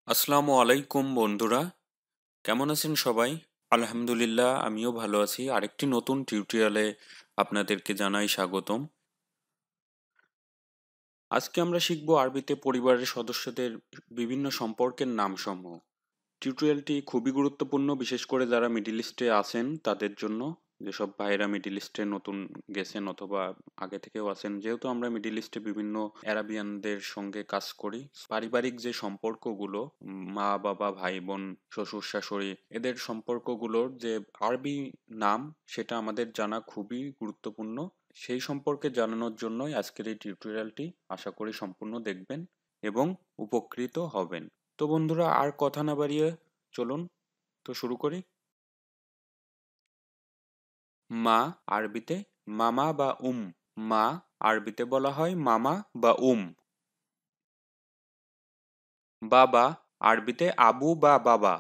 আসসালামু আলাইকুম বন্ধুরা, কেমন আছেন সবাই? আলহামদুলিল্লাহ, আমিও ভালো আছি। আরেকটি নতুন টিউটোরিয়ালে আপনাদেরকে জানাই স্বাগতম। আজকে আমরা শিখব আরবিতে পরিবারের সদস্যদের বিভিন্ন সম্পর্কের নামসমূহ। টিউটোরিয়ালটি খুবই গুরুত্বপূর্ণ, বিশেষ করে যারা মিডল ইস্টে আছেন তাদের জন্য। যেসব ভাইয়েরা মিডল ইস্টে নতুন গেছেন অথবা আগে থেকেও আছেন, যেহেতু আমরা মিডল ইস্টে বিভিন্ন আরাবিয়ানদের সঙ্গে কাজ করি, পারিবারিক যে সম্পর্কগুলো, মা বাবা ভাই বোন শ্বশুর শাশুড়ি, এদের সম্পর্কগুলোর যে আরবি নাম সেটা আমাদের জানা খুবই গুরুত্বপূর্ণ। সেই সম্পর্কে জানানোর জন্যই আজকের এই টিউটোরিয়ালটি। আশা করি সম্পূর্ণ দেখবেন এবং উপকৃত হবেন। তো বন্ধুরা, আর কথা না বাড়িয়ে চলুন তো শুরু করি। মা আরবিতে মামা বা মা আরবিতে বলা হয় মামা বা বাবা আরবিতে আবু বা বাবা।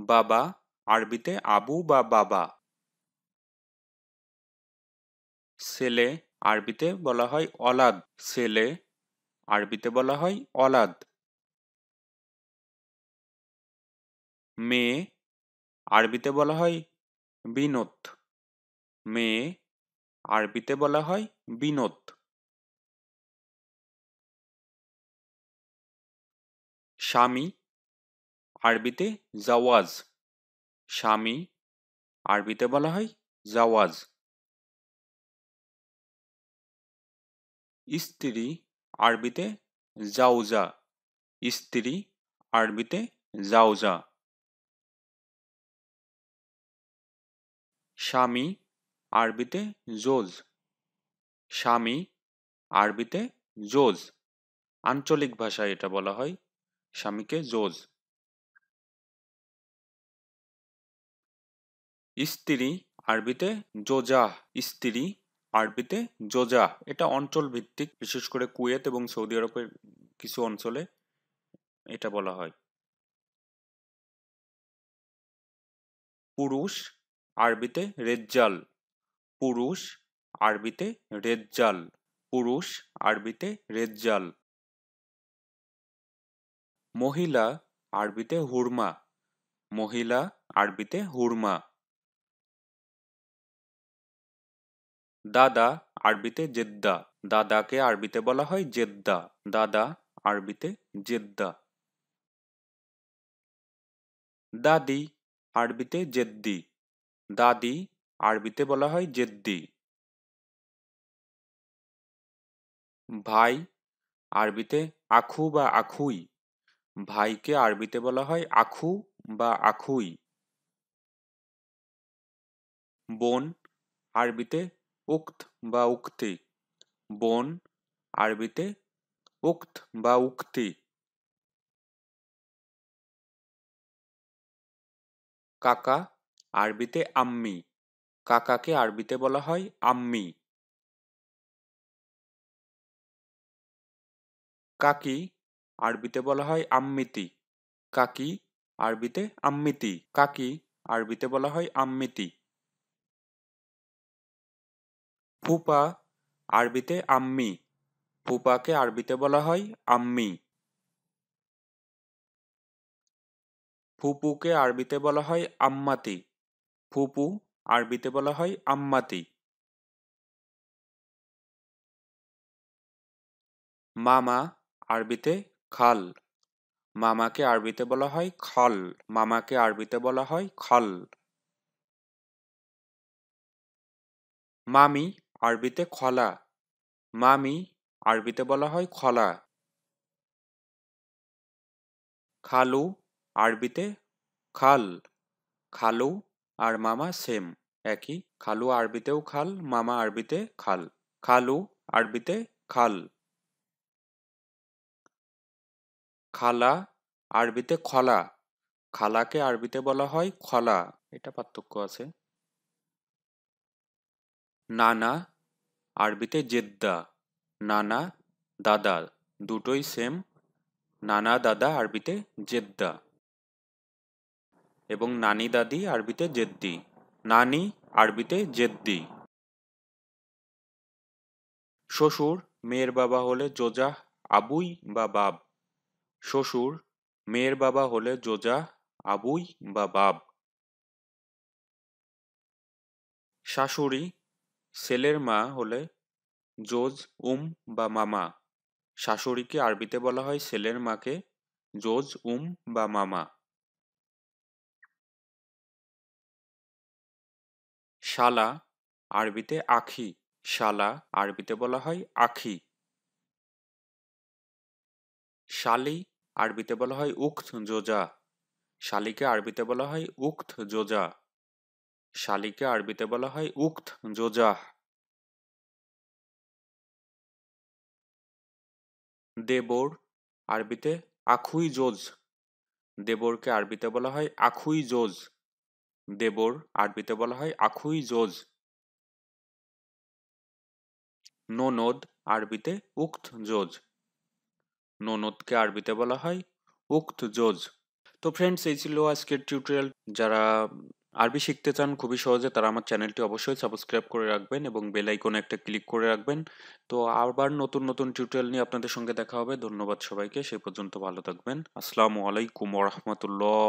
বাবা আরবিতে আবু বা বাবা। ছেলে আরবিতে বলা হয় অলাদ। ছেলে আরবিতে বলা হয় অলাদ। মেয়ে আরবিতে বলা হয় বিনত। মেয়ে আরবিতে বলা হয় বিনত। স্বামী আরবিতে জাওয়াজ। স্বামী আরবিতে বলা হয় জাওয়াজ। স্ত্রী আরবিতে জাওজা। স্ত্রী আরবিতে জাওজা। স্বামী আরবিতে জোজ। স্বামী আরবিতে জোজ। আঞ্চলিক ভাষায় এটা বলা হয়, স্বামীকে জোজ। স্ত্রী আরবিতে জোজাহ। স্ত্রী আরবিতে জোজাহ। এটা অঞ্চল ভিত্তিক, বিশেষ করে কুয়েত এবং সৌদি আরবের কিছু অঞ্চলে এটা বলা হয়। পুরুষ আরবিতে রেজ্জাল। পুরুষ আরবিতে রেজ্জাল। পুরুষ আরবিতে রেজ্জাল। মহিলা আরবিতে হুরমা। মহিলা আরবিতে হুরমা। দাদা আরবিতে জেদ্দা। দাদাকে আরবিতে বলা হয় জেদ্দা। দাদা আরবিতে জেদ্দা। দাদি আরবিতে জেদ্দি। দাদি আরবিতে বলা হয় জেদ্দি। ভাই আরবিতে আখু বা আখুই। ভাইকে আরবিতে বলা হয় আখু বা আখুই। বোন আরবিতে উক্ত বা উক্তি। বোন আরবিতে উক্ত বা উক্তি। কাকা আরবিতে আম্মি। কাকাকে আরবিতে বলা হয় আম্মি। কাকি আরবিতে বলা হয় আম্মিতি। কাকি আরবিতে আম্মিতি। কাকি আরবিতে বলা হয় আম্মিতি। ফুপা আরবিতে আম্মি। ফুপাকে আরবিতে বলা হয় আম্মি। ফুপুকে আরবিতে বলা হয় আম্মাতি। ফুপু আরবিতে বলা হয় আম্মাতি। মামা আরবিতে খাল। মামাকে আরবিতে বলা হয় খল। মামাকে আরবিতে বলা হয় খল। মামি আরবিতে খলা। মামি আরবিতে বলা হয় খলা। খালু আরবিতে খাল। খালু আর মামা সেম, একই। খালু আরবিতেও খাল, মামা আরবিতে খাল। খালু আরবিতে খাল। খালা আরবিতে খলা। খালাকে আরবিতে বলা হয় খলা। এটা পার্থক্য আছে। নানা আরবিতে জেদ্দা। নানা দাদা দুটোই সেম। নানা দাদা আরবিতে জেদ্দা এবং নানি দাদি আরবিতে জেদ্দি। নানি আরবিতে জেদ্দি। শ্বশুর মেয়ের বাবা হলে জোজাহ আবুই বা বাব। শ্বশুর মেয়ের বাবা হলে জোজা, আবুই বা বাব। শাশুড়ি, ছেলের মা হলে জোজ, বা মামা। শাশুড়িকে আরবিতে বলা হয় ছেলের মাকে জোজ, বা মামা। শালা, আরবিতে আখি। শালা আরবিতে বলা হয় আখি। শালি, আরবিতে বলা হয় উখত জোজা। শালিকে আরবিতে বলা হয় উখত জোজা। শালিকে আরবিতে বলা হয় উখত জোজা। দেবর, আরবিতে আখুই জোজ। দেবরকে আরবিতে বলা হয় আখুই জোজ। দেবর আরবিতে বলা হয় আখুই জোজ। ননদ, আরবিতে উখত জোজ। ননদকে আরবিতে বলা হয় উখত জোজ। তো ফ্রেন্ডস, এই ছিল আজকের টিউটোরিয়াল। যারা আরবি শিখতে চান খুবই সহজে, তারা আমার চ্যানেলটি অবশ্যই সাবস্ক্রাইব করে রাখবেন এবং বেল আইকনে একটা ক্লিক করে রাখবেন। তো আবার নতুন নতুন টিউটোরিয়াল নিয়ে আপনাদের সঙ্গে দেখা হবে। ধন্যবাদ সবাইকে, সে পর্যন্ত ভালো থাকবেন। আসসালামু আলাইকুম ওয়া রাহমাতুল্লাহ।